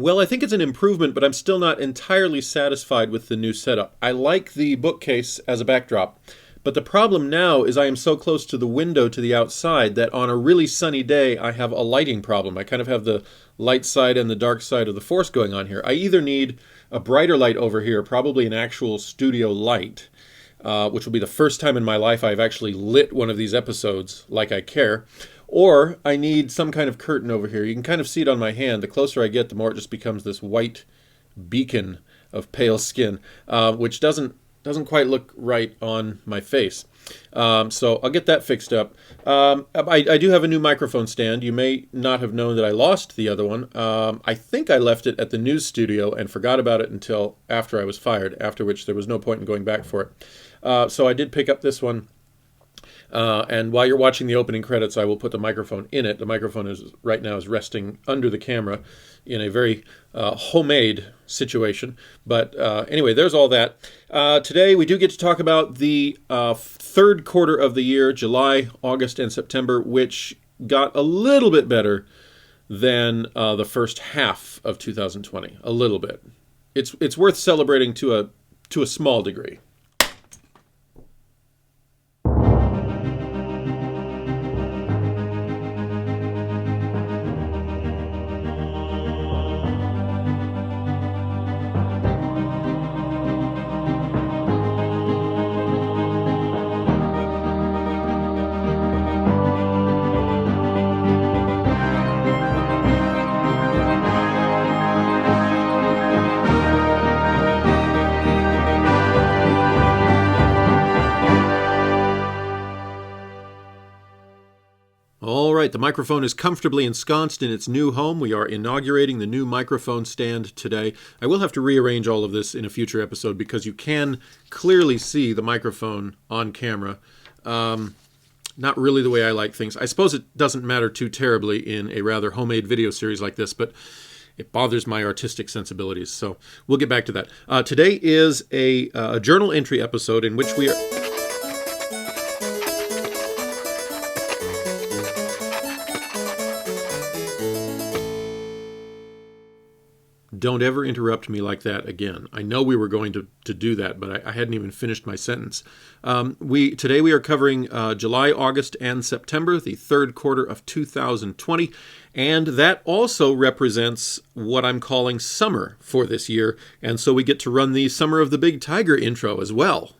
Well, I think it's an improvement, but I'm still not entirely satisfied with the new setup. I like the bookcase as a backdrop, but the problem now is I am so close to the window to the outside that on a really sunny day I have a lighting problem. I kind of have the light side and the dark side of the Force going on here. I either need a brighter light over here, probably an actual studio light, which will be the first time in my life I've actually lit one of these episodes like I care, or I need some kind of curtain over here. You can kind of see it on my hand. The closer I get, the more it just becomes this white beacon of pale skin, which doesn't quite look right on my face. So I'll get that fixed up. I do have a new microphone stand. You may not have known that I lost the other one. I think I left it at the news studio and forgot about it until after I was fired, after which there was no point in going back for it. So I did pick up this one. And while you're watching the opening credits, I will put the microphone in it. The microphone right now is resting under the camera in a very homemade situation. But anyway, there's all that. Today we do get to talk about the third quarter of the year, July, August, and September, which got a little bit better than the first half of 2020. A little bit. It's worth celebrating to a small degree. All right, the microphone is comfortably ensconced in its new home. We are inaugurating the new microphone stand today. I will have to rearrange all of this in a future episode because you can clearly see the microphone on camera. Not really the way I like things. I suppose it doesn't matter too terribly in a rather homemade video series like this, but it bothers my artistic sensibilities. So we'll get back to that. Today is a journal entry episode in which we are... Don't ever interrupt me like that again. I know we were going to do that, but I hadn't even finished my sentence. Today we are covering July, August, and September, the third quarter of 2020, and that also represents what I'm calling summer for this year, and so we get to run the Summer of the Big Tiger intro as well.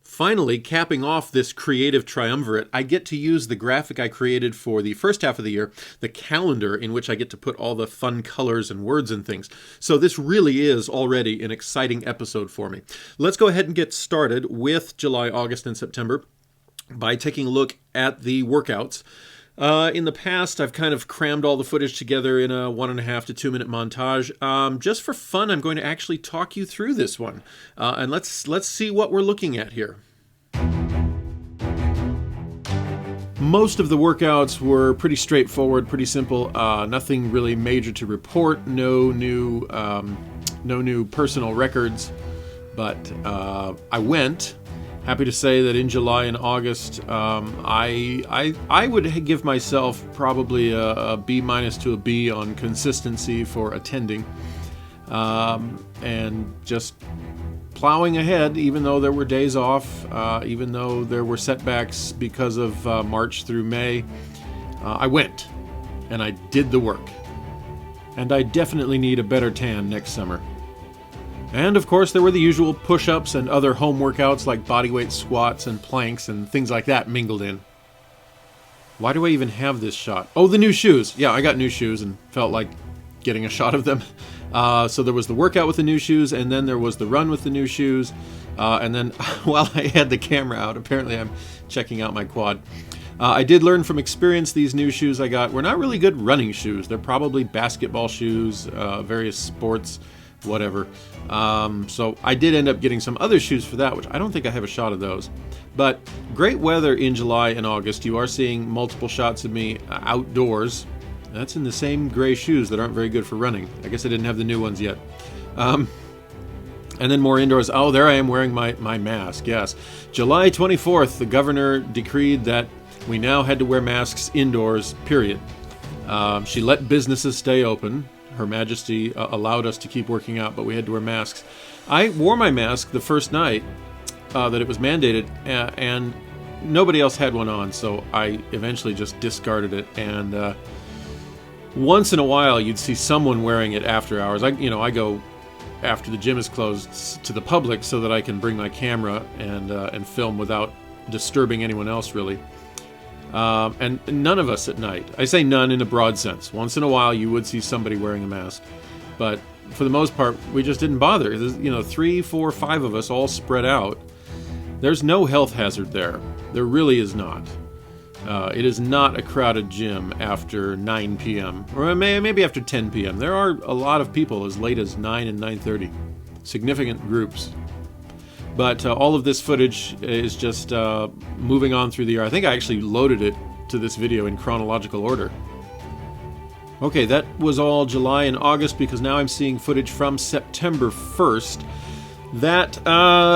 Finally, capping off this creative triumvirate, I get to use the graphic I created for the first half of the year, the calendar in which I get to put all the fun colors and words and things. So this really is already an exciting episode for me. Let's go ahead and get started with July, August, and September by taking a look at the workouts. In the past, I've kind of crammed all the footage together in a 1.5 to 2 minute montage. Just for fun, I'm going to actually talk you through this one. And let's see what we're looking at here. Most of the workouts were pretty straightforward, pretty simple. Nothing really major to report. No new personal records. But I went. Happy to say that in July and August, I would give myself probably a B- to a B on consistency for attending, and just plowing ahead, even though there were days off, even though there were setbacks because of March through May. I went, and I did the work. And I definitely need a better tan next summer. And of course, there were the usual push-ups and other home workouts like bodyweight squats and planks and things like that mingled in. Why do I even have this shot? Oh, the new shoes. Yeah, I got new shoes and felt like getting a shot of them. So there was the workout with the new shoes, and then there was the run with the new shoes. And then while I had the camera out, apparently I'm checking out my quad. I did learn from experience these new shoes I got were not really good running shoes. They're probably basketball shoes, various sports, whatever. So I did end up getting some other shoes for that, which I don't think I have a shot of those. But great weather in July and August. You are seeing multiple shots of me outdoors That's in the same gray shoes that aren't very good for running. I guess I didn't have the new ones yet. And then more indoors. Oh, there I am wearing my mask, yes. July 24th, the governor decreed that we now had to wear masks indoors, period. She let businesses stay open. Her Majesty allowed us to keep working out, but we had to wear masks. I wore my mask the first night that it was mandated, and nobody else had one on, so I eventually just discarded it. And once in a while, you'd see someone wearing it after hours. I go after the gym is closed to the public so that I can bring my camera and film without disturbing anyone else, really. And none of us at night. I say none in a broad sense. Once in a while, you would see somebody wearing a mask, but for the most part, we just didn't bother. There's, 3, 4, 5 of us all spread out. There's no health hazard there. There really is not. It is not a crowded gym after 9 p.m. or maybe after 10 p.m. There are a lot of people as late as 9 and 9:30. Significant groups. But all of this footage is just moving on through the year. I think I actually loaded it to this video in chronological order. Okay, that was all July and August, because now I'm seeing footage from September 1st. That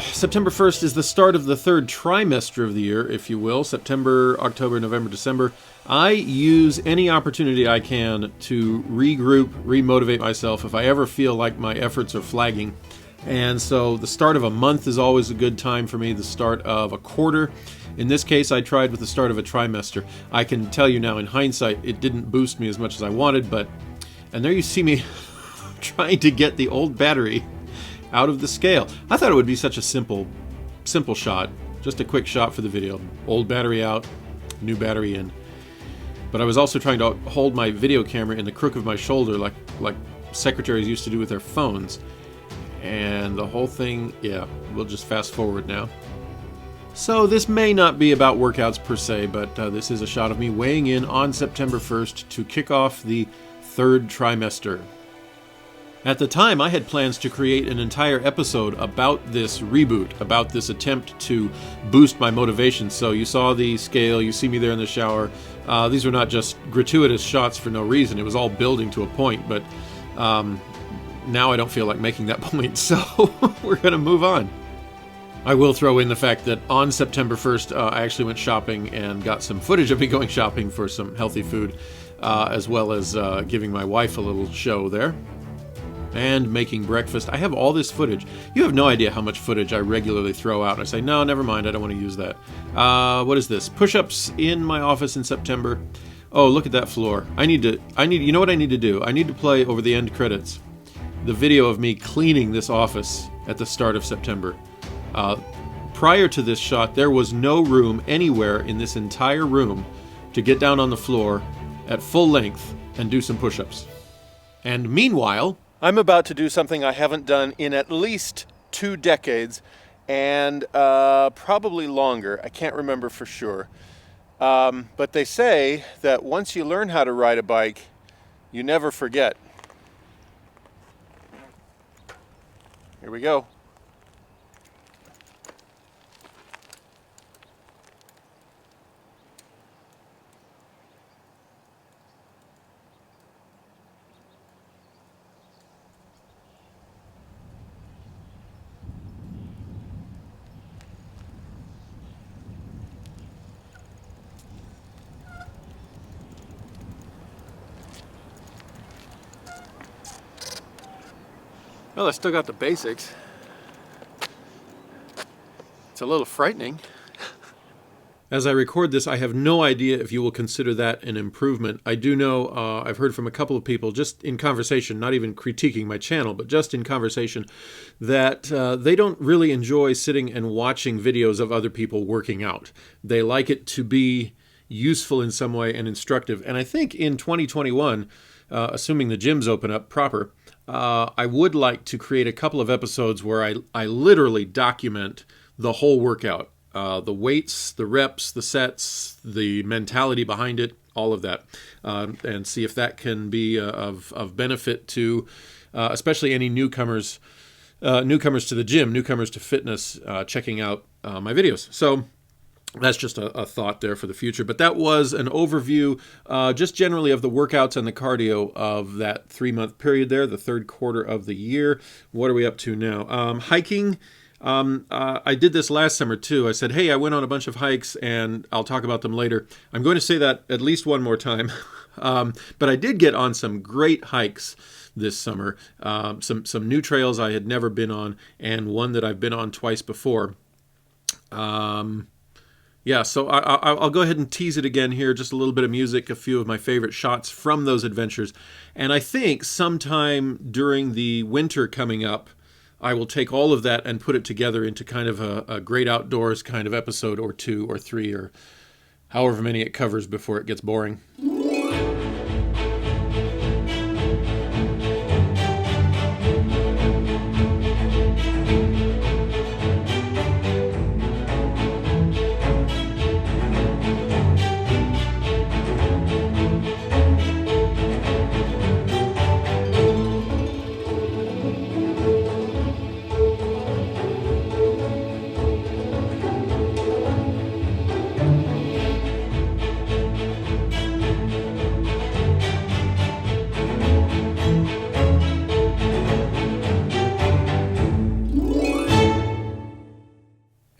September 1st is the start of the third trimester of the year, if you will. September, October, November, December. I use any opportunity I can to regroup, remotivate myself if I ever feel like my efforts are flagging. And so the start of a month is always a good time for me, the start of a quarter. In this case, I tried with the start of a trimester. I can tell you now in hindsight, it didn't boost me as much as I wanted, and there you see me trying to get the old battery out of the scale. I thought it would be such a simple shot, just a quick shot for the video. Old battery out, new battery in. But I was also trying to hold my video camera in the crook of my shoulder like secretaries used to do with their phones. And the whole thing, yeah, we'll just fast forward now. So this may not be about workouts per se, but this is a shot of me weighing in on September 1st to kick off the third trimester. At the time, I had plans to create an entire episode about this reboot, about this attempt to boost my motivation. So you saw the scale, you see me there in the shower. These were not just gratuitous shots for no reason. It was all building to a point, but now I don't feel like making that point, so we're going to move on. I will throw in the fact that on September 1st, I actually went shopping and got some footage of me going shopping for some healthy food, as well as giving my wife a little show there. And making breakfast. I have all this footage. You have no idea how much footage I regularly throw out. I say, no, never mind, I don't want to use that. What is this? Push-ups in my office in September. Oh, look at that floor. You know what I need to do? I need to play over the end credits the video of me cleaning this office at the start of September. Prior to this shot, there was no room anywhere in this entire room to get down on the floor at full length and do some push-ups. And meanwhile, I'm about to do something I haven't done in at least 2 decades, and probably longer. I can't remember for sure. But they say that once you learn how to ride a bike, you never forget. Here we go. Well, I still got the basics. It's a little frightening. As I record this, I have no idea if you will consider that an improvement. I do know, I've heard from a couple of people, just in conversation, not even critiquing my channel, but just in conversation, that they don't really enjoy sitting and watching videos of other people working out. They like it to be useful in some way and instructive. And I think in 2021, assuming the gyms open up proper, I would like to create a couple of episodes where I literally document the whole workout. The weights, the reps, the sets, the mentality behind it, all of that. And see if that can be of benefit to especially any newcomers to the gym, newcomers to fitness, checking out my videos. So That's just a thought there for the future. But that was an overview, just generally of the workouts and the cardio of that 3-month period there, the third quarter of the year. What are we up to now? Hiking. I did this last summer too. I said, hey, I went on a bunch of hikes and I'll talk about them later. I'm going to say that at least one more time. But I did get on some great hikes this summer. Some new trails I had never been on, and one that I've been on twice before. Yeah, so I'll go ahead and tease it again here. Just a little bit of music, a few of my favorite shots from those adventures. And I think sometime during the winter coming up, I will take all of that and put it together into kind of a great outdoors kind of episode or 2 or 3 or however many it covers before it gets boring.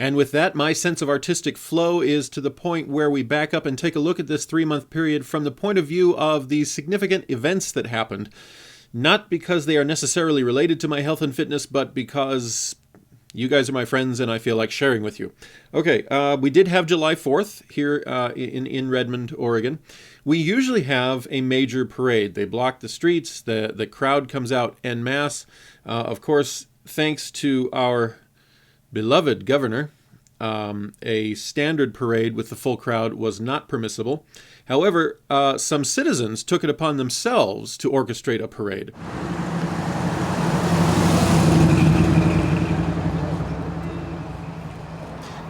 And with that, my sense of artistic flow is to the point where we back up and take a look at this 3-month period from the point of view of the significant events that happened. Not because they are necessarily related to my health and fitness, but because you guys are my friends and I feel like sharing with you. Okay, we did have July 4th here in Redmond, Oregon. We usually have a major parade. They block the streets, the crowd comes out en masse. Of course, thanks to our beloved governor, a standard parade with the full crowd was not permissible. However, some citizens took it upon themselves to orchestrate a parade.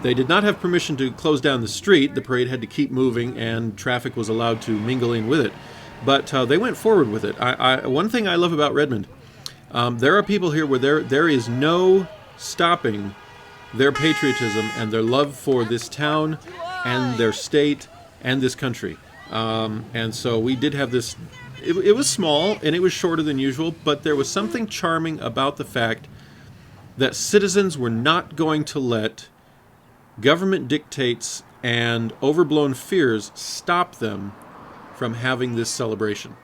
They did not have permission to close down the street. The parade had to keep moving, and traffic was allowed to mingle in with it. But they went forward with it. One thing I love about Redmond, there are people here where there is no stopping their patriotism and their love for this town and their state and this country. And so we did have this, it was small and it was shorter than usual, but there was something charming about the fact that citizens were not going to let government dictates and overblown fears stop them from having this celebration.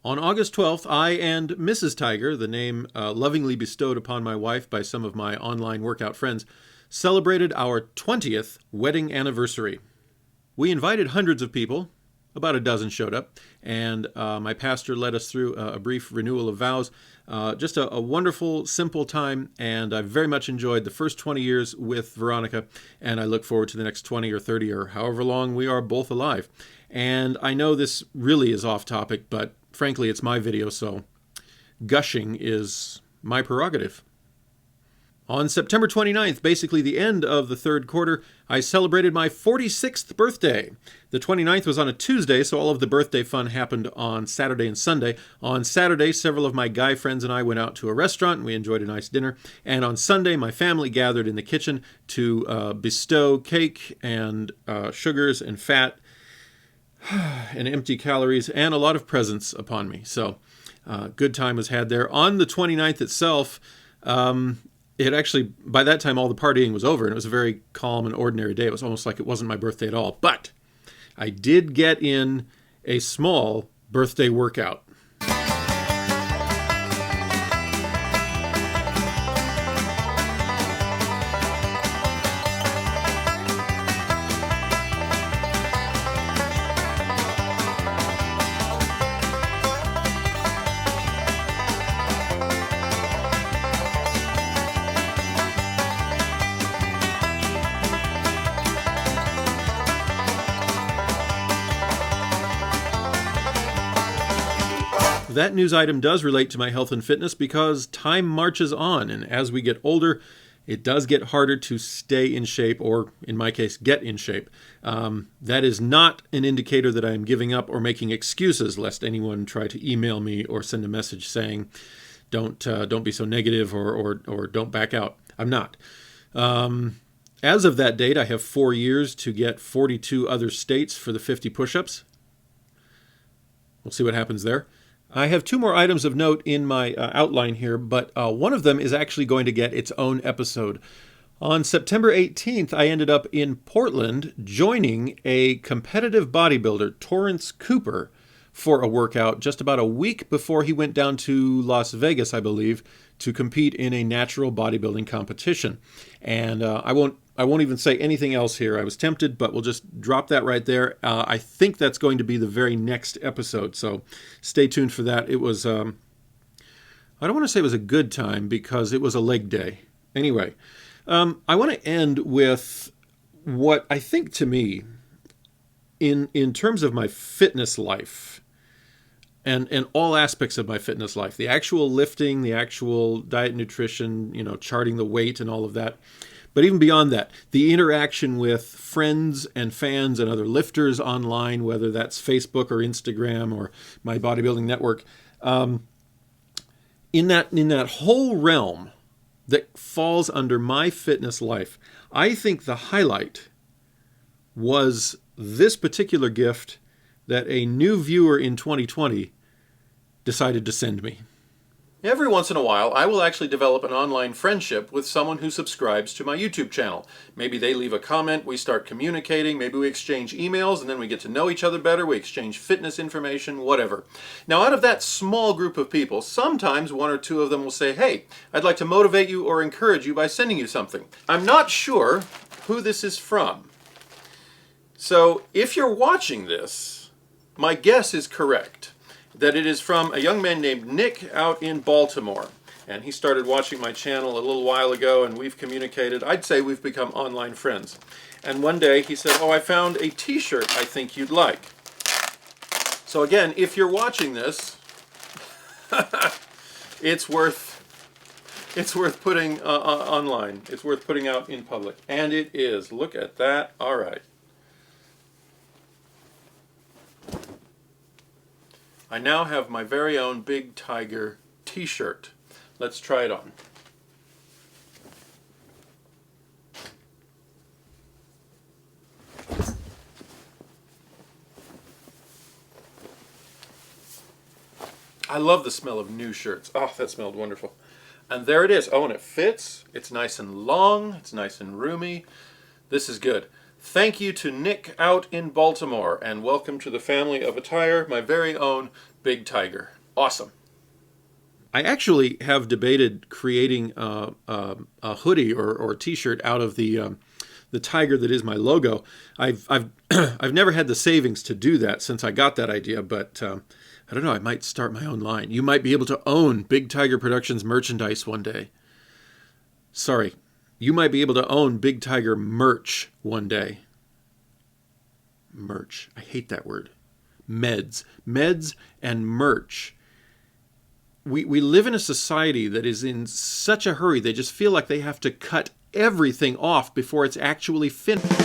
On August 12th, I and Mrs. Tiger, the name lovingly bestowed upon my wife by some of my online workout friends, celebrated our 20th wedding anniversary. We invited hundreds of people. About a dozen showed up, and my pastor led us through a brief renewal of vows. Just a wonderful, simple time, and I very much enjoyed the first 20 years with Veronica, and I look forward to the next 20 or 30 or however long we are both alive. And I know this really is off topic, but frankly, it's my video, so gushing is my prerogative. On September 29th, basically the end of the third quarter, I celebrated my 46th birthday. The 29th was on a Tuesday, so all of the birthday fun happened on Saturday and Sunday. On Saturday, several of my guy friends and I went out to a restaurant, and we enjoyed a nice dinner. And on Sunday, my family gathered in the kitchen to bestow cake and sugars and fat and empty calories and a lot of presents upon me. So good time was had there. On the 29th itself, it actually, by that time, all the partying was over, and it was a very calm and ordinary day. It was almost like it wasn't my birthday at all. But I did get in a small birthday workout. That news item does relate to my health and fitness because time marches on, and as we get older, It does get harder to stay in shape, or in my case, get in shape. That is not an indicator that I am giving up or making excuses, lest anyone try to email me or send a message saying, don't be so negative or don't back out. I'm not. As of that date, I have 4 years to get 42 other states for the 50 push-ups. We'll see what happens there. I have 2 more items of note in my outline here, but one of them is actually going to get its own episode. On September 18th, I ended up in Portland joining a competitive bodybuilder, Torrance Cooper, for a workout just about a week before he went down to Las Vegas, I believe, to compete in a natural bodybuilding competition. And I won't even say anything else here. I was tempted, but we'll just drop that right there. I think that's going to be the very next episode, so stay tuned for that. It was, I don't want to say it was a good time because it was a leg day. Anyway, I want to end with what I think, to me, in terms of my fitness life, and all aspects of my fitness life, the actual lifting, the actual diet, nutrition, charting the weight and all of that. But even beyond that, the interaction with friends and fans and other lifters online, whether that's Facebook or Instagram or my bodybuilding network, in that whole realm that falls under my fitness life, I think the highlight was this particular gift that a new viewer in 2020 decided to send me. Every once in a while, I will actually develop an online friendship with someone who subscribes to my YouTube channel. Maybe they leave a comment, we start communicating, maybe we exchange emails, and then we get to know each other better, we exchange fitness information, whatever. Now, out of that small group of people, sometimes 1 or 2 of them will say, hey, I'd like to motivate you or encourage you by sending you something. I'm not sure who this is from. So, if you're watching this, my guess is correct, that it is from a young man named Nick out in Baltimore. And he started watching my channel a little while ago, and we've communicated. I'd say we've become online friends. And one day he said, oh, I found a t-shirt I think you'd like. So again, if you're watching this, it's worth putting online. It's worth putting out in public. And it is. Look at that. All right. I now have my very own Big Tiger t-shirt. Let's try it on. I love the smell of new shirts. Oh, that smelled wonderful. And there it is. Oh, and it fits. It's nice and long. It's nice and roomy. This is good. Thank you to Nick out in Baltimore, and welcome to the family of Attire, my very own Big Tiger. Awesome. I actually have debated creating a hoodie or t-shirt out of the tiger that is my logo. I've never had the savings to do that since I got that idea, but I don't know. I might start my own line. You might be able to own Big Tiger Productions merchandise one day. Sorry. You might be able to own Big Tiger merch one day. Merch. I hate that word. Meds. Meds and merch. We live in a society that is in such a hurry. They just feel like they have to cut everything off before it's actually finished.